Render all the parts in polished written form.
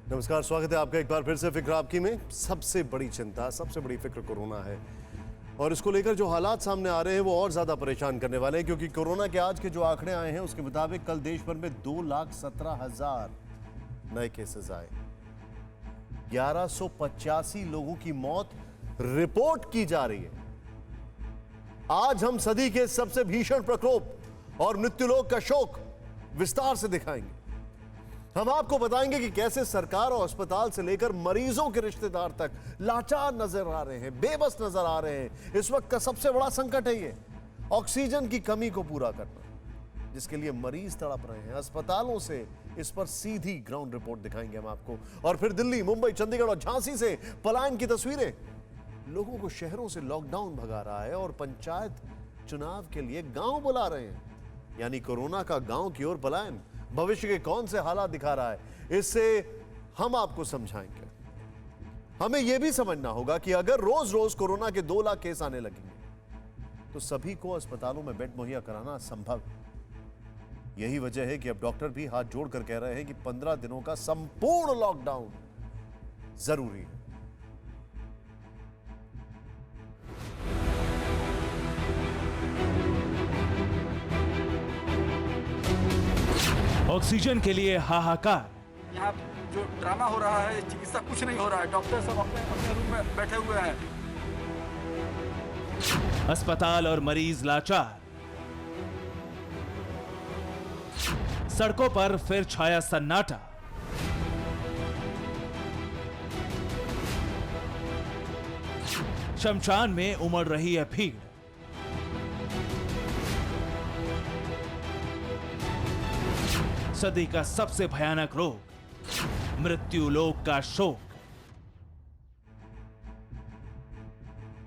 नमस्कार, स्वागत है आपका एक बार फिर से फिक्र आपकी में। सबसे बड़ी चिंता, सबसे बड़ी फिक्र कोरोना है और इसको लेकर जो हालात सामने आ रहे हैं वो और ज्यादा परेशान करने वाले हैं, क्योंकि कोरोना के आज के जो आंकड़े आए हैं उसके मुताबिक कल देश भर में 2,17,000 नए केसेस आए। 1185 लोगों की मौत रिपोर्ट की जा रही है। आज हम सदी के सबसे भीषण प्रकोप और मृत्युलोक का शोक विस्तार से दिखाएंगे। हम आपको बताएंगे कि कैसे सरकार और अस्पताल से लेकर मरीजों के रिश्तेदार तक लाचार नजर आ रहे हैं, बेबस नजर आ रहे हैं। इस वक्त का सबसे बड़ा संकट है ये ऑक्सीजन की कमी को पूरा करना, जिसके लिए मरीज तड़प रहे हैं। अस्पतालों से इस पर सीधी ग्राउंड रिपोर्ट दिखाएंगे हम आपको। और फिर दिल्ली, मुंबई, चंडीगढ़ और झांसी से पलायन की तस्वीरें। लोगों को शहरों से लॉकडाउन भगा रहा है और पंचायत चुनाव के लिए गांव बुला रहे हैं, यानी कोरोना का गांव की ओर पलायन। भविष्य के कौन से हालात दिखा रहा है, इससे हम आपको समझाएंगे। हमें यह भी समझना होगा कि अगर रोज रोज कोरोना के 2 लाख केस आने लगेंगे तो सभी को अस्पतालों में बेड मुहैया कराना संभव। यही वजह है कि अब डॉक्टर भी हाथ जोड़कर कह रहे हैं कि 15 दिनों का संपूर्ण लॉकडाउन जरूरी है। ऑक्सीजन के लिए हाहाकार। यहाँ जो ड्रामा हो रहा है, चिकित्सा कुछ नहीं हो रहा है। डॉक्टर सब अपने अपने रूम में बैठे हुए हैं। अस्पताल और मरीज लाचार। सड़कों पर फिर छाया सन्नाटा। शमशान में उमड़ रही है भीड़। सदी का सबसे भयानक रोग, मृत्यु लोक का शोक।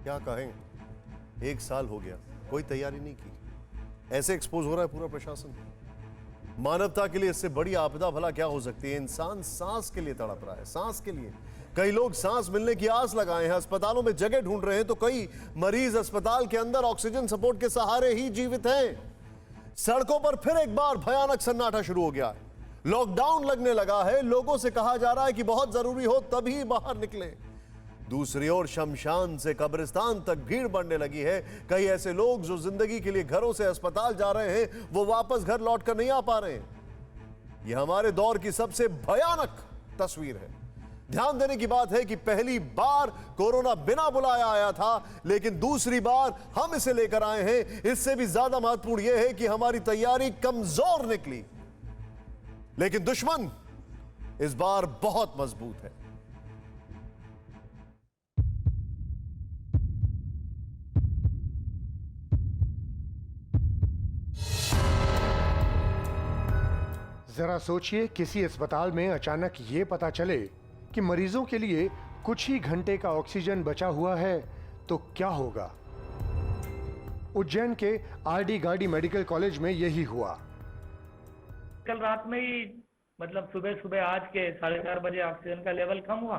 क्या कहें, 1 साल हो गया, कोई तैयारी नहीं की। ऐसे एक्सपोज हो रहा है पूरा प्रशासन। मानवता के लिए इससे बड़ी आपदा भला क्या हो सकती है। इंसान सांस के लिए तड़प रहा है, सांस के लिए। कई लोग सांस मिलने की आस लगाए हैं, अस्पतालों में जगह ढूंढ रहे हैं, तो कई मरीज अस्पताल के अंदर ऑक्सीजन सपोर्ट के सहारे ही जीवित हैं। सड़कों पर फिर एक बार भयानक सन्नाटा शुरू हो गया है। लॉकडाउन लगने लगा है। लोगों से कहा जा रहा है कि बहुत जरूरी हो तभी बाहर निकले। दूसरी ओर शमशान से कब्रिस्तान तक भीड़ बढ़ने लगी है। कई ऐसे लोग जो जिंदगी के लिए घरों से अस्पताल जा रहे हैं, वो वापस घर लौटकर नहीं आ पा रहे हैं। यह हमारे दौर की सबसे भयानक तस्वीर है। ध्यान देने की बात है कि पहली बार कोरोना बिना बुलाया आया था, लेकिन दूसरी बार हम इसे लेकर आए हैं। इससे भी ज्यादा महत्वपूर्ण यह है कि हमारी तैयारी कमजोर निकली, लेकिन दुश्मन इस बार बहुत मजबूत है। जरा सोचिए, किसी अस्पताल में अचानक ये पता चले कि मरीजों के लिए कुछ ही घंटे का ऑक्सीजन बचा हुआ है, तो क्या होगा। उज्जैन के आरडी गार्डी मेडिकल कॉलेज में यही हुआ। कल रात में ही मतलब सुबह सुबह आज के 4:30 बजे ऑक्सीजन का लेवल कम हुआ।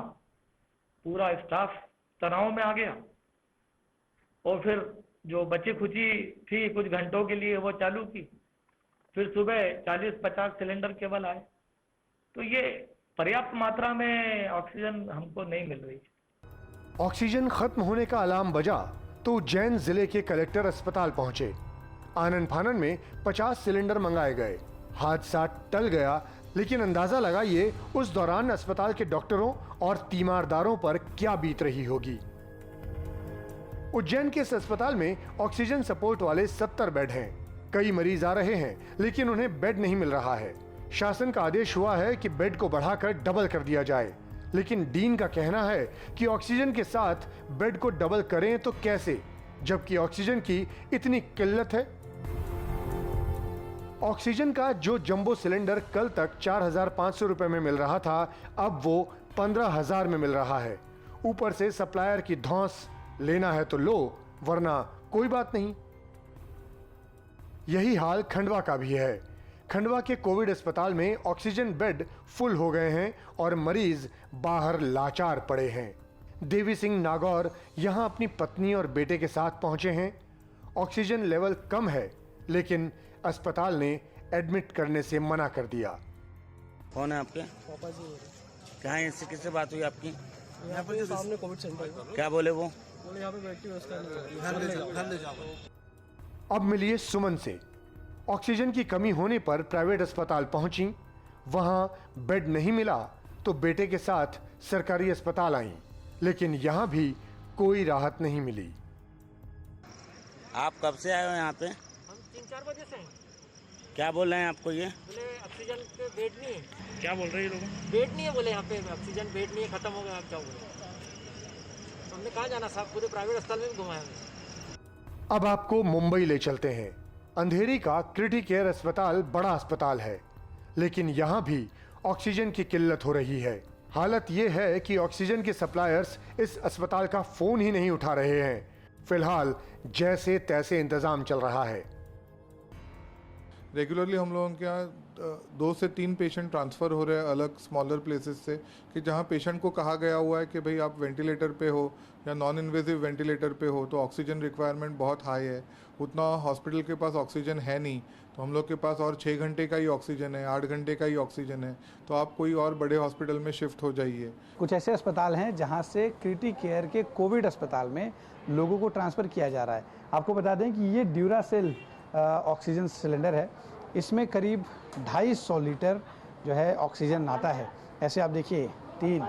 पूरा स्टाफ तनाव में आ गया और फिर जो बची खुची थी कुछ घंटों के लिए वो चालू की। फिर सुबह 40-50 सिलेंडर केवल आए। तो ये पर्याप्त मात्रा में ऑक्सीजन हमको नहीं मिल रही। ऑक्सीजन खत्म होने का अलार्म बजा तो उज्जैन जिले के कलेक्टर अस्पताल पहुंचे। आनन फानन में 50 सिलेंडर मंगाए गए। हादसा टल गया, लेकिन अंदाजा लगाइए उस दौरान अस्पताल के डॉक्टरों और तीमारदारों पर क्या बीत रही होगी। उज्जैन के इस अस्पताल में ऑक्सीजन सपोर्ट वाले 70 बेड हैं। कई मरीज आ रहे हैं, लेकिन उन्हें बेड नहीं मिल रहा है। शासन का आदेश हुआ है कि बेड को बढ़ाकर डबल कर दिया जाए, लेकिन डीन का कहना है कि ऑक्सीजन के साथ बेड को डबल करें तो कैसे, जबकि ऑक्सीजन की इतनी किल्लत है। ऑक्सीजन का जो जंबो सिलेंडर कल तक 4,500 रुपए में मिल रहा था, अब वो 15,000 में मिल रहा है। ऊपर से सप्लायर की धौंस, लेना है तो लो, वरना कोई बात नहीं। यही हाल खंडवा का भी है। खंडवा के कोविड अस्पताल में ऑक्सीजन बेड फुल हो गए हैं और मरीज बाहर लाचार पड़े हैं। देवी सिंह नागौर यहां अपनी पत्नी और बेटे के साथ पहुंचे हैं। ऑक्सीजन लेवल कम है, लेकिन अस्पताल ने एडमिट करने से मना कर दिया। कौन है आपके? पापा जी। कहाँ इससे किससे बात हुई आपकी? यहाँ पे सामने कोविड सेंटर है। क्या बोले वो? बोले यहाँ पे बेड की व्यवस्था नहीं है, घर ले जाओ। अब मिलिए सुमन से। ऑक्सीजन की कमी होने पर प्राइवेट अस्पताल पहुंची, वहां बेड नहीं मिला तो बेटे के साथ सरकारी अस्पताल आईं, लेकिन यहां भी कोई राहत नहीं मिली। आप कब से आए हो यहाँ पे? हम 3-4 बजे से हैं। क्या बोल रहे हैं आपको ये? बोले ऑक्सीजन पे बेड नहीं है। क्या बोल रहे हैं लोग? बेड नहीं है बोले, यहाँ पे ऑक्सीजन बेड नहीं है, खत्म हो गया। आप क्या बोले? तो हमने कहाँ जाना साहब, पूरे प्राइवेट अस्पताल में भी घुमाया हमने। अब आपको मुंबई ले चलते हैं। अंधेरी का क्रिटिक केयर अस्पताल बड़ा अस्पताल है, लेकिन यहां भी ऑक्सीजन की किल्लत हो रही है। हालत यह है कि ऑक्सीजन के सप्लायर्स इस अस्पताल का फोन ही नहीं उठा रहे हैं। फिलहाल जैसे तैसे इंतजाम चल रहा है। रेगुलरली हम लोगों के यहाँ 2 से 3 पेशेंट ट्रांसफ़र हो रहे हैं अलग स्मॉलर प्लेसेस से, कि जहाँ पेशेंट को कहा गया हुआ है कि भाई आप वेंटिलेटर पे हो या नॉन इन्वेजिव वेंटिलेटर पे हो, तो ऑक्सीजन रिक्वायरमेंट बहुत हाई है, उतना हॉस्पिटल के पास ऑक्सीजन है नहीं, तो हम लोग के पास और 6 घंटे का ही ऑक्सीजन है, 8 घंटे का ही ऑक्सीजन है, तो आप कोई और बड़े हॉस्पिटल में शिफ्ट हो जाइए। कुछ ऐसे अस्पताल हैं जहां से क्रिटिक केयर के कोविड अस्पताल में लोगों को ट्रांसफ़र किया जा रहा है। आपको बता दें कि ये ड्यूरासेल ऑक्सीजन सिलेंडर है, इसमें करीब 250 लीटर जो है ऑक्सीजन आता है। ऐसे आप देखिए 3,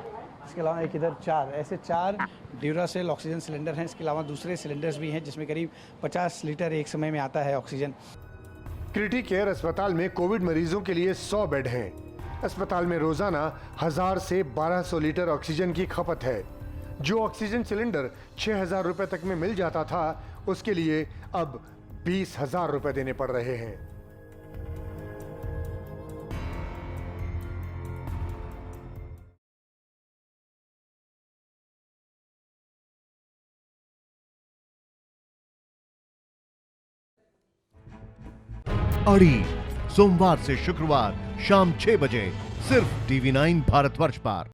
इसके अलावा एक इधर 4, ऐसे 4 ड्यूरासेल ऑक्सीजन सिलेंडर हैं। इसके अलावा दूसरे सिलेंडर्स भी हैं जिसमें करीब 50 लीटर एक समय में आता है ऑक्सीजन। क्रिटिक केयर अस्पताल में कोविड मरीजों के लिए 100 बेड हैं। अस्पताल में रोजाना 1000 से 1200 लीटर ऑक्सीजन की खपत है। जो ऑक्सीजन सिलेंडर 6000 रुपए तक में मिल जाता था, उसके लिए अब 20,000 रुपए देने पड़ रहे हैं। अड़ी सोमवार से शुक्रवार शाम 6 बजे सिर्फ TV9 भारतवर्ष पर।